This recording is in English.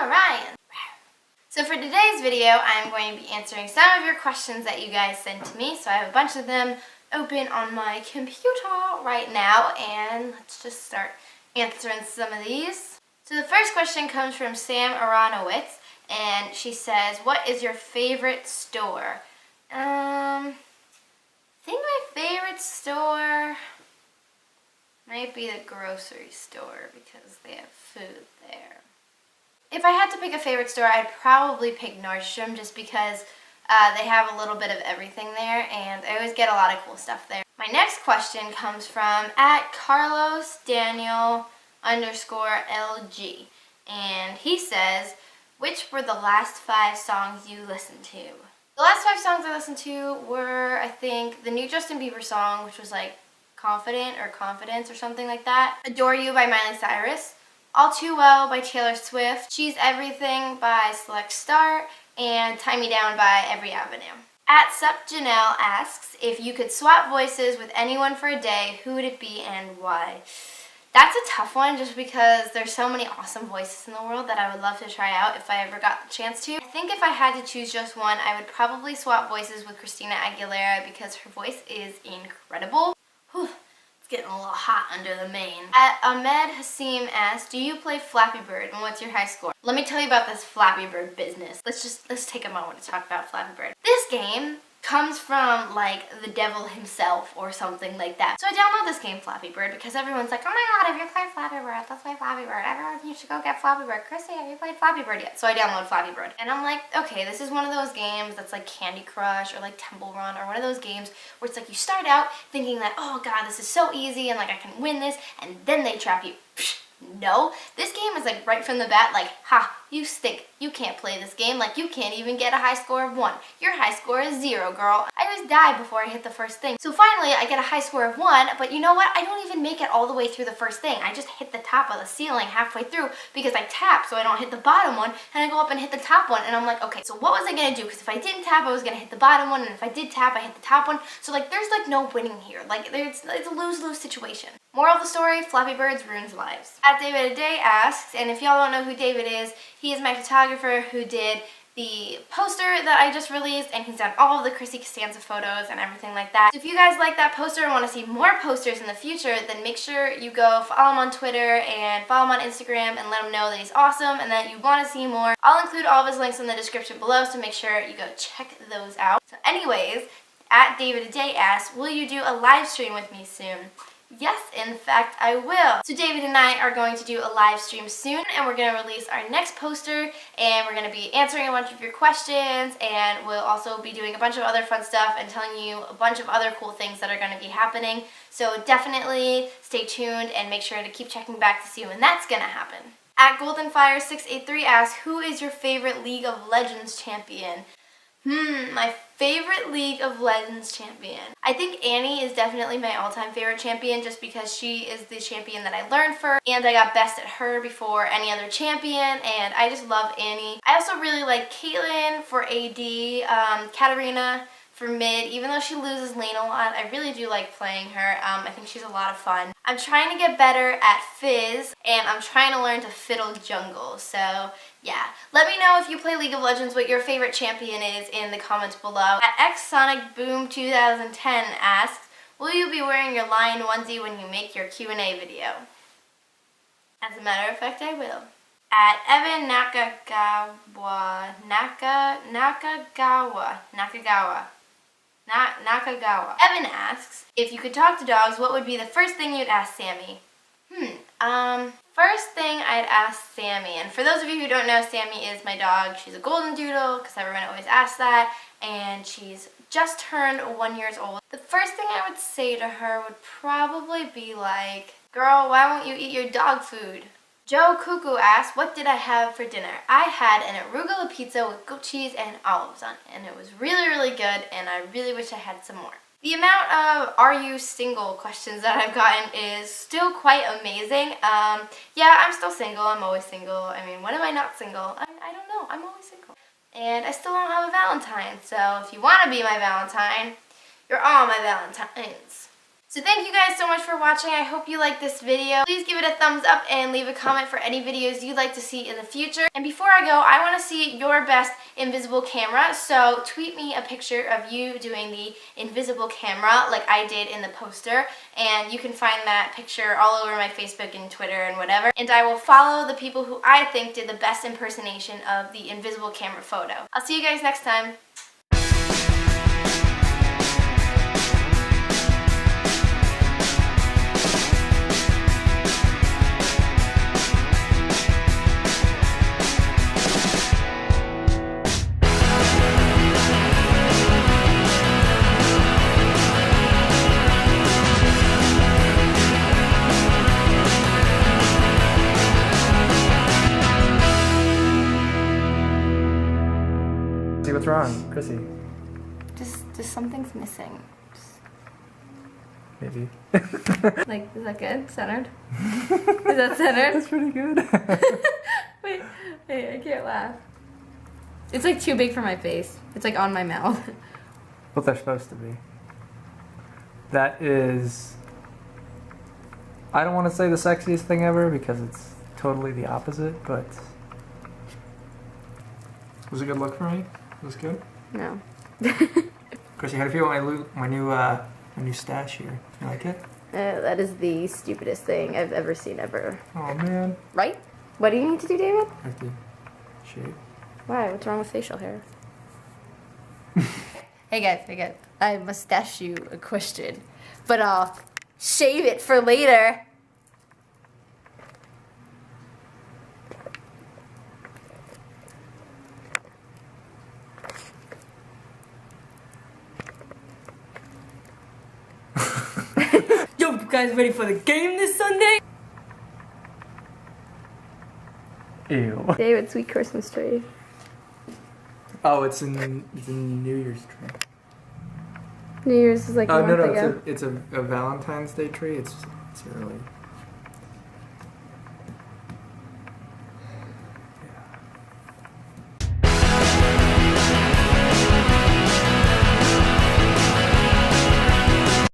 Ryan. So for today's video, I'm going to be answering some of your questions that you guys sent to me. So I have a bunch of them open on my computer right now, and let's just start answering some of these. So the first question comes from Sam Aronowitz, and she says, what is your favorite store? I think my favorite store might be the grocery store because they have food there. If I had to pick a favorite store, I'd probably pick Nordstrom just because they have a little bit of everything there, and I always get a lot of cool stuff there. My next question comes from @Carlos_LG, and he says, which were the last 5 songs you listened to? The last 5 songs I listened to were, I think, the new Justin Bieber song, which was like Confident or Confidence or something like that. Adore You by Miley Cyrus. All Too Well by Taylor Swift. She's Everything by Select Star. And Tie Me Down by Every Avenue. @SupJanelle asks, if you could swap voices with anyone for a day, who would it be and why? That's a tough one just because there's so many awesome voices in the world that I would love to try out if I ever got the chance to. I think if I had to choose just one, I would probably swap voices with Christina Aguilera because her voice is incredible. Whew. Getting a little hot under the mane. Ahmed Hassim asks, do you play Flappy Bird and what's your high score? Let me tell you about this Flappy Bird business. Let's take a moment to talk about Flappy Bird. This game comes from like the devil himself or something like that. So I download this game Flappy Bird because everyone's like, oh my god, have you played Flappy Bird? Let's play Flappy Bird. Everyone, you should go get Flappy Bird. Chrissy, have you played Flappy Bird yet? So I download Flappy Bird and I'm like, okay, this is one of those games that's like Candy Crush or like Temple Run or one of those games where it's like you start out thinking that, oh god, this is so easy and like I can win this, and then they trap you. No, this game is like right from the bat like, ha, you stink. You can't play this game. Like you can't even get a high score of 1. Your high score is 0, girl. I always die before I hit the first thing. So finally I get a high score of 1, but you know what? I don't even make it all the way through the first thing. I just hit the top of the ceiling halfway through because I tap so I don't hit the bottom one, and I go up and hit the top one, and I'm like, okay, so what was I gonna do? Because if I didn't tap, I was gonna hit the bottom one, and if I did tap, I hit the top one. So like there's like no winning here. Like it's a lose-lose situation. Moral of the story, Flappy Birds ruins lives. @David a Day asks, and if y'all don't know who David is, he is my photographer who did the poster that I just released, and he's done all of the Chrissy Costanza photos and everything like that. So if you guys like that poster and want to see more posters in the future, then make sure you go follow him on Twitter and follow him on Instagram and let him know that he's awesome and that you want to see more. I'll include all of his links in the description below, so make sure you go check those out. So anyways, @David a Day asks, will you do a live stream with me soon? Yes, in fact, I will. So David and I are going to do a live stream soon, and we're going to release our next poster, and we're going to be answering a bunch of your questions, and we'll also be doing a bunch of other fun stuff and telling you a bunch of other cool things that are going to be happening. So definitely stay tuned and make sure to keep checking back to see when that's going to happen. @GoldenFire683 asks, who is your favorite League of Legends champion? My favorite League of Legends champion. I think Annie is definitely my all-time favorite champion just because she is the champion that I learned for, and I got best at her before any other champion, and I just love Annie. I also really like Caitlyn for AD, Katarina for mid. Even though she loses lane a lot, I really do like playing her. I think she's a lot of fun. I'm trying to get better at Fizz, and I'm trying to learn to fiddle jungle, so yeah. Let me know if you play League of Legends what your favorite champion is in the comments below. @XSonicBoom2010 asks, will you be wearing your lion onesie when you make your Q&A video? As a matter of fact, I will. @Evan Nakagawa. Evan asks, if you could talk to dogs, what would be the first thing you'd ask Sammy? First thing I'd ask Sammy, and for those of you who don't know, Sammy is my dog. She's a golden doodle, because everyone always asks that, and she's just turned 1 year old. The first thing I would say to her would probably be like, girl, why won't you eat your dog food? Joe Cuckoo asks, what did I have for dinner? I had an arugula pizza with goat cheese and olives on it, and it was really, really good, and I really wish I had some more. The amount of are you single questions that I've gotten is still quite amazing. Yeah, I'm still single. I'm always single. I mean, when am I not single? I don't know. I'm always single. And I still don't have a Valentine, so if you want to be my Valentine, you're all my Valentines. So thank you guys so much for watching. I hope you liked this video. Please give it a thumbs up and leave a comment for any videos you'd like to see in the future. And before I go, I want to see your best invisible camera. So tweet me a picture of you doing the invisible camera like I did in the poster. And you can find that picture all over my Facebook and Twitter and whatever. And I will follow the people who I think did the best impersonation of the invisible camera photo. I'll see you guys next time. What's wrong, Chrissy? Just something's missing. Maybe. Like, is that good? Centered? Is that centered? That's pretty good. Wait, I can't laugh. It's like too big for my face. It's like on my mouth. What they're supposed to be. That is... I don't want to say the sexiest thing ever because it's totally the opposite, but... Was it a good look for me? Was it good? No. Chrissy, how do you feel about my new stash here? You like it? That is the stupidest thing I've ever seen ever. Oh man. Right? What do you need to do, David? I have to shave. Why? What's wrong with facial hair? Hey guys. I must ask you a question, but I'll shave it for later. Yo, you guys ready for the game this Sunday? Ew. David, sweet Christmas tree. Oh, it's in New Year's tree. New Year's is like a month ago. It's a Valentine's Day tree. It's early.